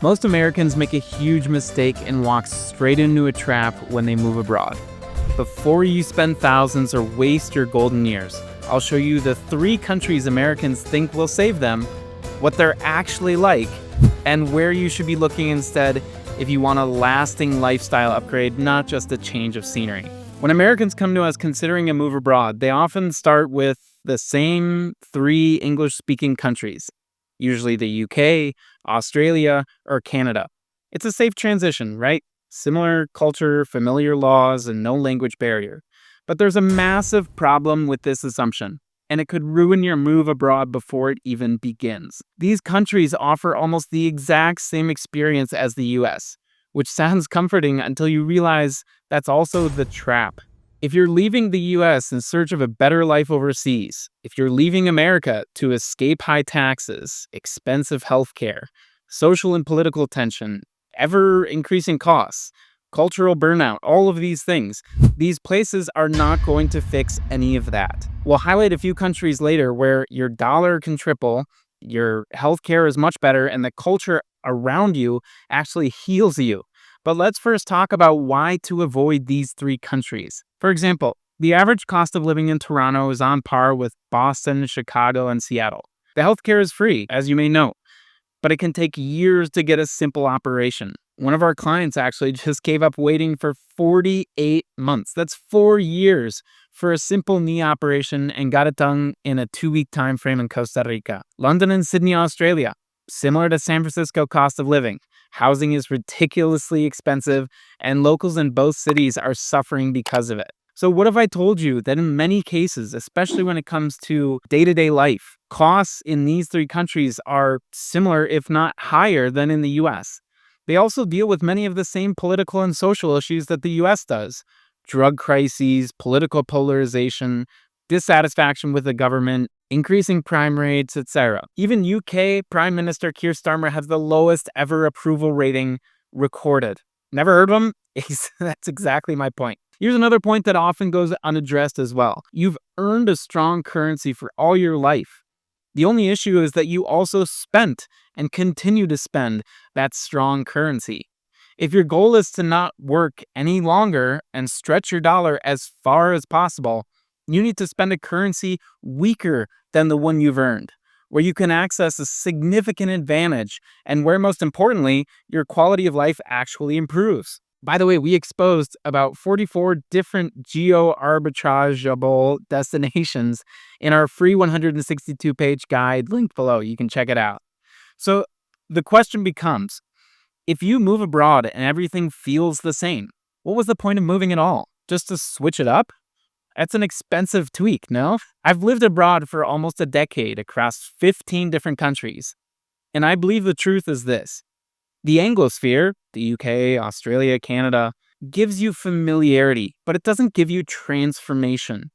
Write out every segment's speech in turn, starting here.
Most Americans make a huge mistake and walk straight into a trap when they move abroad. Before you spend thousands or waste your golden years, I'll show you the 3 countries Americans think will save them, what they're actually like, and where you should be looking instead if you want a lasting lifestyle upgrade, not just a change of scenery. When Americans come to us considering a move abroad, they often start with the same 3 English-speaking countries, usually the UK, Australia, or Canada. It's a safe transition, right? Similar culture, familiar laws, and no language barrier. But there's a massive problem with this assumption, and it could ruin your move abroad before it even begins. These countries offer almost the exact same experience as the US, which sounds comforting until you realize that's also the trap. If you're leaving the US in search of a better life overseas, if you're leaving America to escape high taxes, expensive healthcare, social and political tension, ever-increasing costs, cultural burnout, all of these things, these places are not going to fix any of that. We'll highlight a few countries later where your dollar can triple, your healthcare is much better, and the culture around you actually heals you. But let's first talk about why to avoid these 3 countries. For example, the average cost of living in Toronto is on par with Boston, Chicago, and Seattle. The healthcare is free, as you may know, but it can take years to get a simple operation. One of our clients actually just gave up waiting for 48 months. That's 4 years for a simple knee operation and got it done in a 2-week time frame in Costa Rica. London and Sydney, Australia. Similar to San Francisco cost of living. Housing is ridiculously expensive, and locals in both cities are suffering because of it. So what if I told you that in many cases, especially when it comes to day-to-day life, costs in these 3 countries are similar, if not higher, than in the US? They also deal with many of the same political and social issues that the US does. Drug crises, political polarization, dissatisfaction with the government, increasing crime rates, etc. Even UK Prime Minister Keir Starmer has the lowest ever approval rating recorded. Never heard of him? That's exactly my point. Here's another point that often goes unaddressed as well. You've earned a strong currency for all your life. The only issue is that you also spent and continue to spend that strong currency. If your goal is to not work any longer and stretch your dollar as far as possible, you need to spend a currency weaker than the one you've earned, where you can access a significant advantage and where, most importantly, your quality of life actually improves. By the way, we exposed about 44 different geo-arbitrageable destinations in our free 162-page guide linked below. You can check it out. So the question becomes, if you move abroad and everything feels the same, what was the point of moving at all? Just to switch it up? That's an expensive tweak, no? I've lived abroad for almost a decade across 15 different countries, and I believe the truth is this. The Anglosphere, the UK, Australia, Canada, gives you familiarity, but it doesn't give you transformation.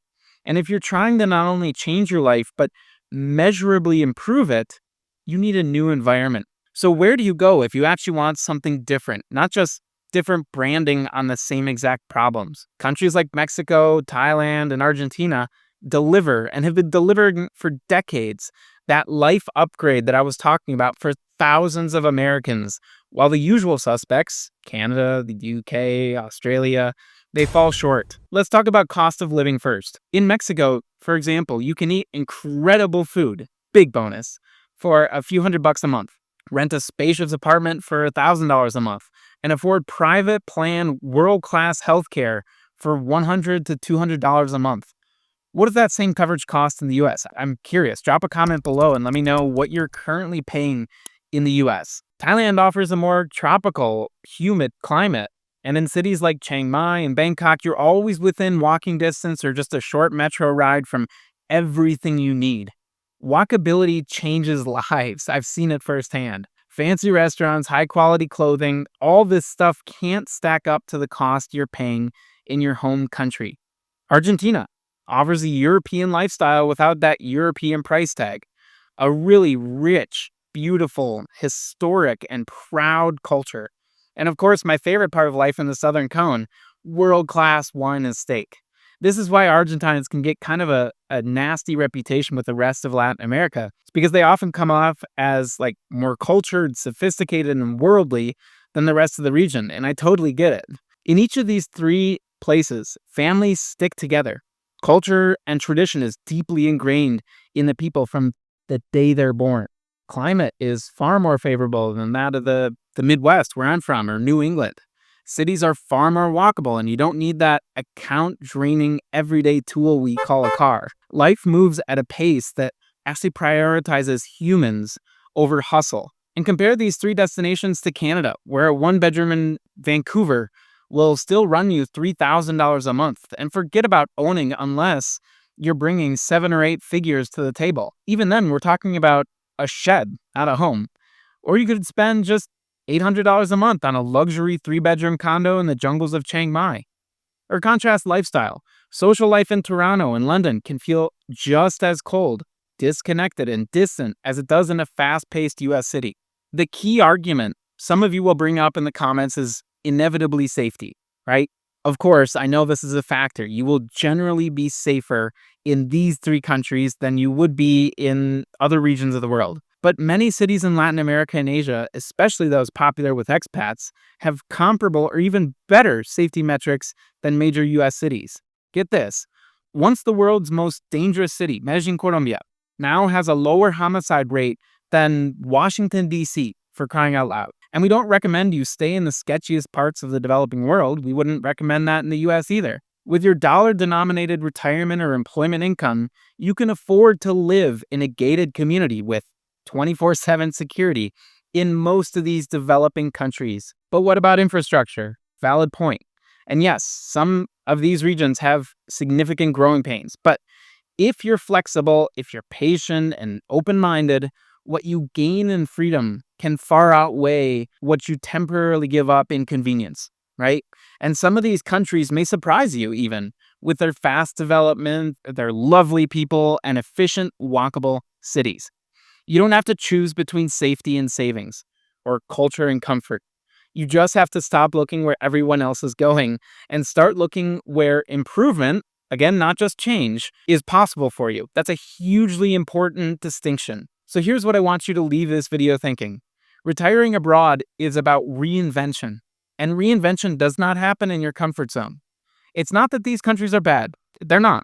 And if you're trying to not only change your life, but measurably improve it, you need a new environment. So where do you go if you actually want something different, not just different branding on the same exact problems? Countries like Mexico, Thailand, and Argentina deliver and have been delivering for decades that life upgrade that I was talking about for thousands of Americans, while the usual suspects, Canada, the UK, Australia, they fall short. Let's talk about cost of living first. In Mexico, for example, you can eat incredible food, big bonus, for a few $100 a month, rent a spacious apartment for $1,000 a month, and afford private plan world-class healthcare for $100 to $200 a month. What does that same coverage cost in the US? I'm curious. Drop a comment below and let me know what you're currently paying in the US. Thailand offers a more tropical, humid climate, and in cities like Chiang Mai and Bangkok, you're always within walking distance or just a short metro ride from everything you need. Walkability changes lives. I've seen it firsthand. Fancy restaurants, high-quality clothing, all this stuff can't stack up to the cost you're paying in your home country. Argentina offers a European lifestyle without that European price tag. A really rich, beautiful, historic, and proud culture. And of course, my favorite part of life in the Southern Cone, world-class wine and steak. This is why Argentines can get kind of a nasty reputation with the rest of Latin America. It's because they often come off as like more cultured, sophisticated, and worldly than the rest of the region, and I totally get it. In each of these three places, families stick together. Culture and tradition is deeply ingrained in the people from the day they're born. Climate is far more favorable than that of the Midwest, where I'm from, or New England. Cities are far more walkable, and you don't need that account-draining everyday tool we call a car. Life moves at a pace that actually prioritizes humans over hustle. And compare these three destinations to Canada, where a one-bedroom in Vancouver will still run you $3,000 a month. And forget about owning unless you're bringing 7 or 8 figures to the table. Even then, we're talking about a shed, not a home. Or you could spend just $800 a month on a luxury 3-bedroom condo in the jungles of Chiang Mai. Or contrast lifestyle. Social life in Toronto and London can feel just as cold, disconnected, and distant as it does in a fast-paced US city. The key argument some of you will bring up in the comments is inevitably safety, right? Of course, I know this is a factor. You will generally be safer in these 3 countries than you would be in other regions of the world. But many cities in Latin America and Asia, especially those popular with expats, have comparable or even better safety metrics than major US cities. Get this. Once the world's most dangerous city, Medellin, Colombia, now has a lower homicide rate than Washington, D.C., for crying out loud. And we don't recommend you stay in the sketchiest parts of the developing world. We wouldn't recommend that in the US either. With your dollar-denominated retirement or employment income, you can afford to live in a gated community with 24/7 security in most of these developing countries. But what about infrastructure? Valid point. And yes, some of these regions have significant growing pains. But if you're flexible, if you're patient and open-minded, what you gain in freedom can far outweigh what you temporarily give up in convenience, right? And some of these countries may surprise you even with their fast development, their lovely people, and efficient, walkable cities. You don't have to choose between safety and savings or culture and comfort. You just have to stop looking where everyone else is going and start looking where improvement, again, not just change, is possible for you. That's a hugely important distinction. So here's what I want you to leave this video thinking. Retiring abroad is about reinvention, and reinvention does not happen in your comfort zone. It's not that these countries are bad. They're not.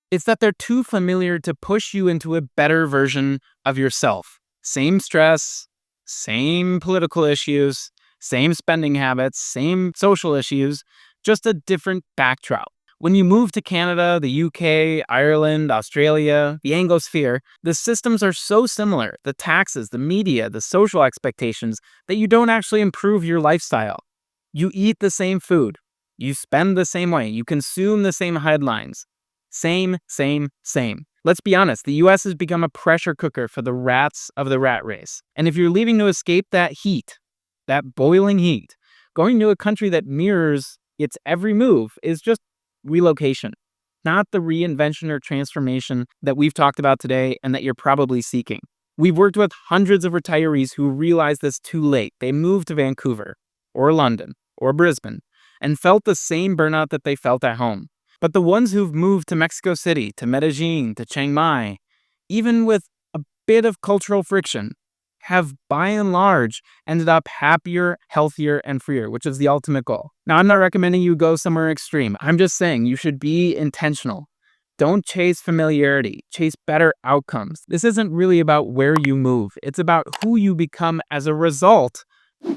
It's that they're too familiar to push you into a better version of yourself. Same stress, same political issues, same spending habits, same social issues, just a different backdrop. When you move to Canada, the UK, Ireland, Australia, the Anglosphere, the systems are so similar, the taxes, the media, the social expectations, that you don't actually improve your lifestyle. You eat the same food. You spend the same way. You consume the same headlines. Same. Let's be honest, the US has become a pressure cooker for the rats of the rat race. And if you're leaving to escape that heat, that boiling heat, going to a country that mirrors its every move is just relocation, not the reinvention or transformation that we've talked about today and that you're probably seeking. We've worked with hundreds of retirees who realized this too late. They moved to Vancouver or London or Brisbane and felt the same burnout that they felt at home. But the ones who've moved to Mexico City, to Medellin, to Chiang Mai, even with a bit of cultural friction, have by and large ended up happier, healthier, and freer, which is the ultimate goal. Now, I'm not recommending you go somewhere extreme. I'm just saying you should be intentional. Don't chase familiarity, chase better outcomes. This isn't really about where you move. It's about who you become as a result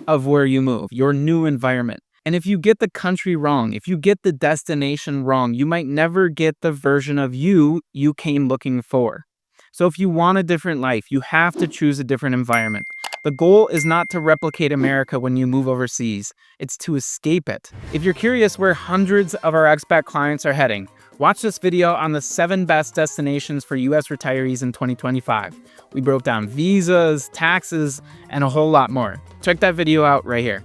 of where you move, your new environment. And if you get the country wrong, if you get the destination wrong, you might never get the version of you came looking for. So if you want a different life, you have to choose a different environment. The goal is not to replicate America when you move overseas. It's to escape it. If you're curious where hundreds of our expat clients are heading, watch this video on the 7 best destinations for US retirees in 2025. We broke down visas, taxes, and a whole lot more. Check that video out right here.